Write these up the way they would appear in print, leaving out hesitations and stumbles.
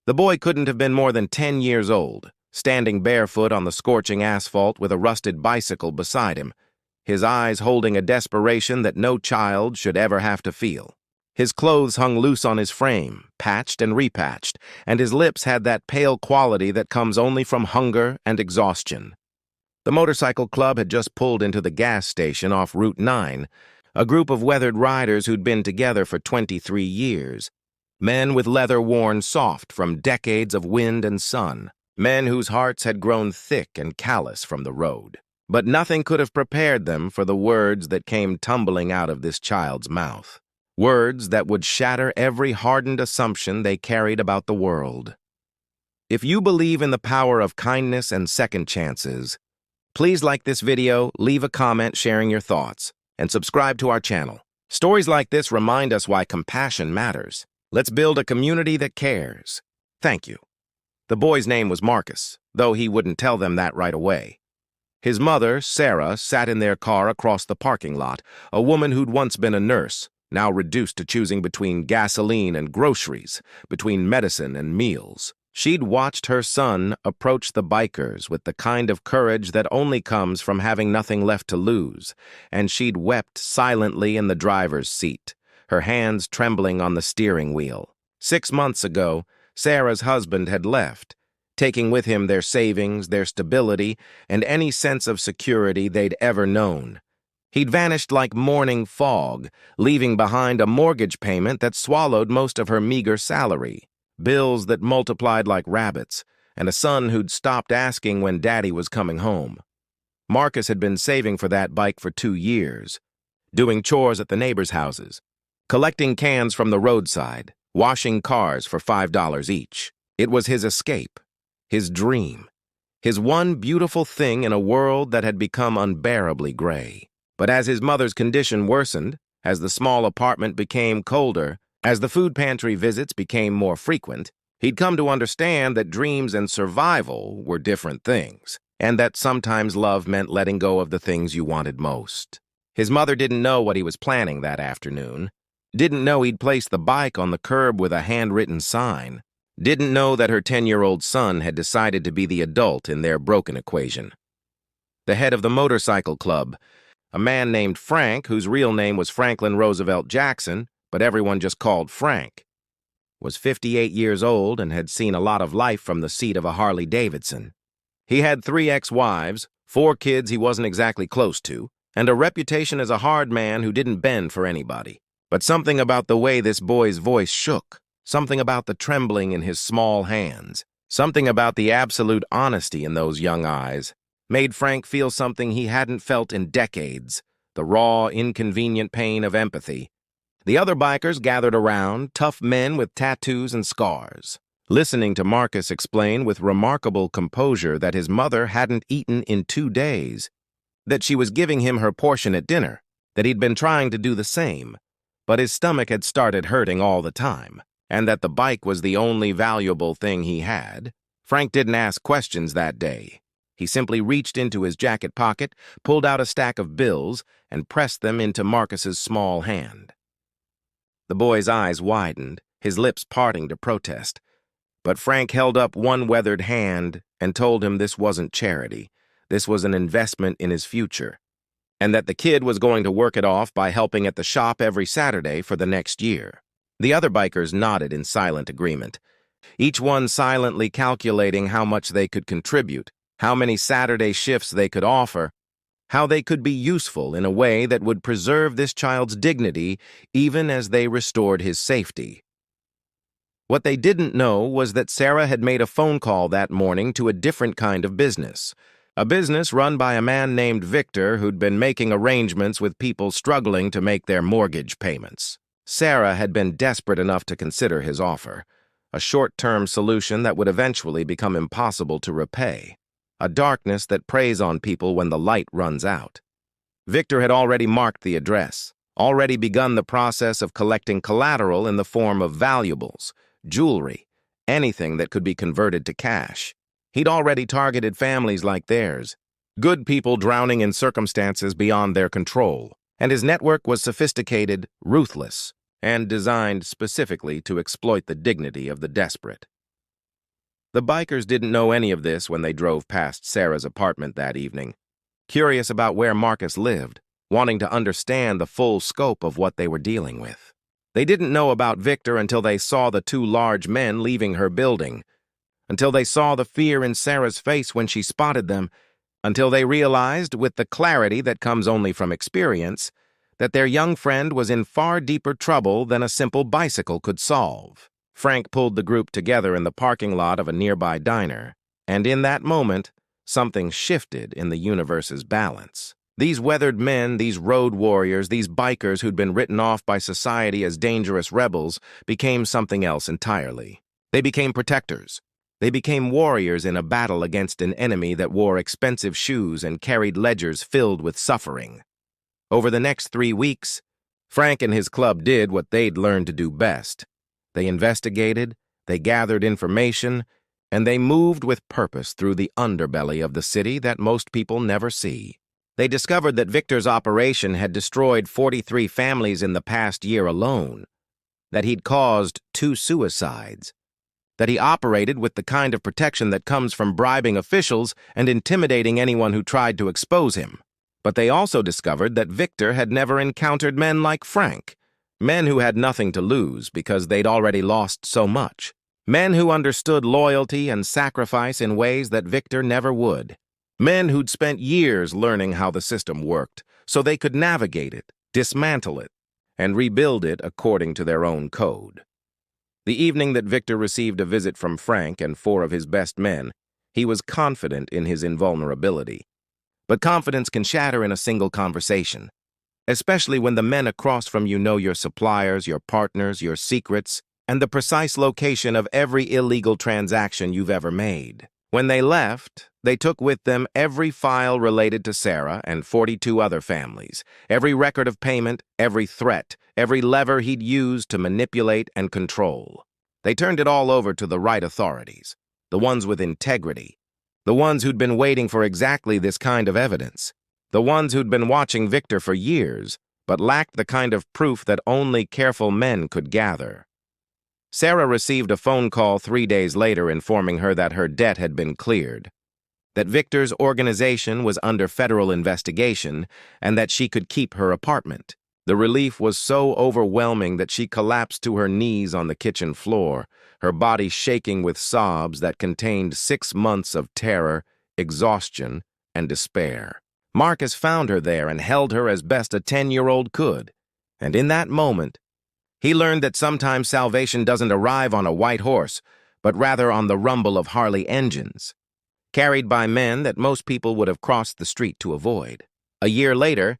The boy couldn't have been more than 10 years old, standing barefoot on the scorching asphalt with a rusted bicycle beside him, his eyes holding a desperation that no child should ever have to feel. His clothes hung loose on his frame, patched and repatched, and his lips had that pale quality that comes only from hunger and exhaustion. The motorcycle club had just pulled into the gas station off Route 9, a group of weathered riders who'd been together for 23 years. Men with leather worn soft from decades of wind and sun. Men whose hearts had grown thick and callous from the road. But nothing could have prepared them for the words that came tumbling out of this child's mouth. Words that would shatter every hardened assumption they carried about the world. If you believe in the power of kindness and second chances, please like this video, leave a comment sharing your thoughts, and subscribe to our channel. Stories like this remind us why compassion matters. Let's build a community that cares. Thank you. The boy's name was Marcus, though he wouldn't tell them that right away. His mother, Sarah, sat in their car across the parking lot, a woman who'd once been a nurse, now reduced to choosing between gasoline and groceries, between medicine and meals. She'd watched her son approach the bikers with the kind of courage that only comes from having nothing left to lose, and she'd wept silently in the driver's seat, her hands trembling on the steering wheel. 6 months ago, Sarah's husband had left, taking with him their savings, their stability, and any sense of security they'd ever known. He'd vanished like morning fog, leaving behind a mortgage payment that swallowed most of her meager salary, bills that multiplied like rabbits, and a son who'd stopped asking when Daddy was coming home. Marcus had been saving for that bike for 2 years, doing chores at the neighbors' houses, collecting cans from the roadside, washing cars for $5 each. It was his escape, his dream, his one beautiful thing in a world that had become unbearably gray. But as his mother's condition worsened, as the small apartment became colder, as the food pantry visits became more frequent, he'd come to understand that dreams and survival were different things, and that sometimes love meant letting go of the things you wanted most. His mother didn't know what he was planning that afternoon, didn't know he'd placed the bike on the curb with a handwritten sign, didn't know that her 10-year-old son had decided to be the adult in their broken equation. The head of the motorcycle club, a man named Frank, whose real name was Franklin Roosevelt Jackson, but everyone just called Frank, was 58 years old and had seen a lot of life from the seat of a Harley-Davidson. He had 3 ex-wives, 4 kids he wasn't exactly close to, and a reputation as a hard man who didn't bend for anybody. But something about the way this boy's voice shook, something about the trembling in his small hands, something about the absolute honesty in those young eyes, made Frank feel something he hadn't felt in decades, the raw, inconvenient pain of empathy. The other bikers gathered around, tough men with tattoos and scars, listening to Marcus explain with remarkable composure that his mother hadn't eaten in 2 days, that she was giving him her portion at dinner, that he'd been trying to do the same, but his stomach had started hurting all the time, and that the bike was the only valuable thing he had. Frank didn't ask questions that day. He simply reached into his jacket pocket, pulled out a stack of bills, and pressed them into Marcus's small hand. The boy's eyes widened, his lips parting to protest. But Frank held up one weathered hand and told him this wasn't charity. This was an investment in his future, and that the kid was going to work it off by helping at the shop every Saturday for the next year. The other bikers nodded in silent agreement, each one silently calculating how much they could contribute, how many Saturday shifts they could offer, how they could be useful in a way that would preserve this child's dignity even as they restored his safety. What they didn't know was that Sarah had made a phone call that morning to a different kind of business, a business run by a man named Victor who'd been making arrangements with people struggling to make their mortgage payments. Sarah had been desperate enough to consider his offer, a short-term solution that would eventually become impossible to repay. A darkness that preys on people when the light runs out. Victor had already marked the address, already begun the process of collecting collateral in the form of valuables, jewelry, anything that could be converted to cash. He'd already targeted families like theirs, good people drowning in circumstances beyond their control, and his network was sophisticated, ruthless, and designed specifically to exploit the dignity of the desperate. The bikers didn't know any of this when they drove past Sarah's apartment that evening, curious about where Marcus lived, wanting to understand the full scope of what they were dealing with. They didn't know about Victor until they saw the two large men leaving her building, until they saw the fear in Sarah's face when she spotted them, until they realized, with the clarity that comes only from experience, that their young friend was in far deeper trouble than a simple bicycle could solve. Frank pulled the group together in the parking lot of a nearby diner, and in that moment, something shifted in the universe's balance. These weathered men, these road warriors, these bikers who'd been written off by society as dangerous rebels, became something else entirely. They became protectors. They became warriors in a battle against an enemy that wore expensive shoes and carried ledgers filled with suffering. Over the next 3 weeks, Frank and his club did what they'd learned to do best. They investigated, they gathered information, and they moved with purpose through the underbelly of the city that most people never see. They discovered that Victor's operation had destroyed 43 families in the past year alone, that he'd caused 2 suicides, that he operated with the kind of protection that comes from bribing officials and intimidating anyone who tried to expose him. But they also discovered that Victor had never encountered men like Frank, men who had nothing to lose because they'd already lost so much, men who understood loyalty and sacrifice in ways that Victor never would. Men who'd spent years learning how the system worked so they could navigate it, dismantle it, and rebuild it according to their own code. The evening that Victor received a visit from Frank and 4 of his best men, he was confident in his invulnerability. But confidence can shatter in a single conversation, especially when the men across from you know your suppliers, your partners, your secrets, and the precise location of every illegal transaction you've ever made. When they left, they took with them every file related to Sarah and 42 other families, every record of payment, every threat, every lever he'd used to manipulate and control. They turned it all over to the right authorities, the ones with integrity, the ones who'd been waiting for exactly this kind of evidence, the ones who'd been watching Victor for years, but lacked the kind of proof that only careful men could gather. Sarah received a phone call 3 days later informing her that her debt had been cleared, that Victor's organization was under federal investigation, and that she could keep her apartment. The relief was so overwhelming that she collapsed to her knees on the kitchen floor, her body shaking with sobs that contained 6 months of terror, exhaustion, and despair. Marcus found her there and held her as best a 10-year-old could, and in that moment, he learned that sometimes salvation doesn't arrive on a white horse, but rather on the rumble of Harley engines, carried by men that most people would have crossed the street to avoid. A year later,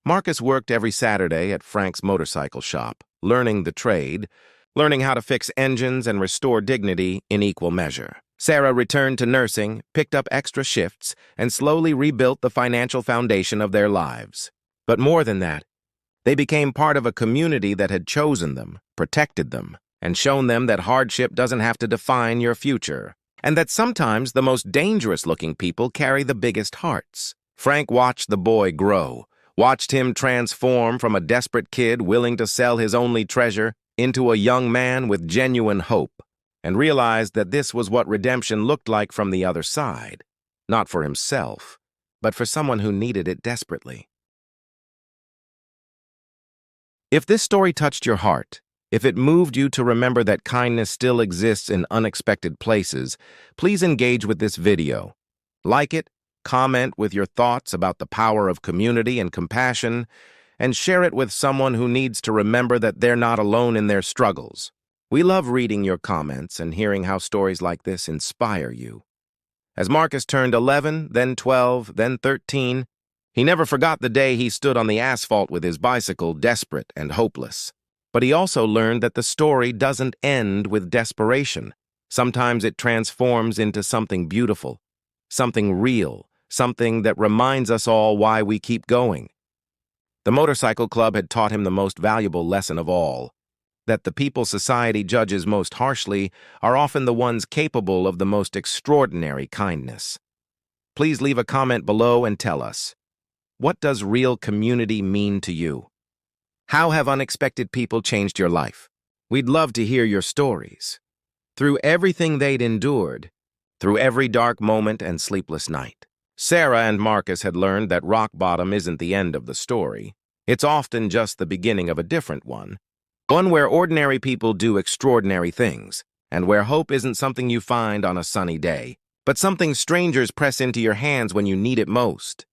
Marcus worked every Saturday at Frank's motorcycle shop, learning the trade, learning how to fix engines and restore dignity in equal measure. Sarah returned to nursing, picked up extra shifts, and slowly rebuilt the financial foundation of their lives. But more than that, they became part of a community that had chosen them, protected them, and shown them that hardship doesn't have to define your future, and that sometimes the most dangerous-looking people carry the biggest hearts. Frank watched the boy grow, watched him transform from a desperate kid willing to sell his only treasure into a young man with genuine hope, and realized that this was what redemption looked like from the other side, not for himself, but for someone who needed it desperately. If this story touched your heart, if it moved you to remember that kindness still exists in unexpected places, please engage with this video. Like it, comment with your thoughts about the power of community and compassion, and share it with someone who needs to remember that they're not alone in their struggles. We love reading your comments and hearing how stories like this inspire you. As Marcus turned 11, then 12, then 13, he never forgot the day he stood on the asphalt with his bicycle, desperate and hopeless. But he also learned that the story doesn't end with desperation. Sometimes it transforms into something beautiful, something real, something that reminds us all why we keep going. The motorcycle club had taught him the most valuable lesson of all, that the people society judges most harshly are often the ones capable of the most extraordinary kindness. Please leave a comment below and tell us, what does real community mean to you? How have unexpected people changed your life? We'd love to hear your stories. Through everything they'd endured, through every dark moment and sleepless night. Sarah and Marcus had learned that rock bottom isn't the end of the story. It's often just the beginning of a different one. One where ordinary people do extraordinary things, and where hope isn't something you find on a sunny day, but something strangers press into your hands when you need it most.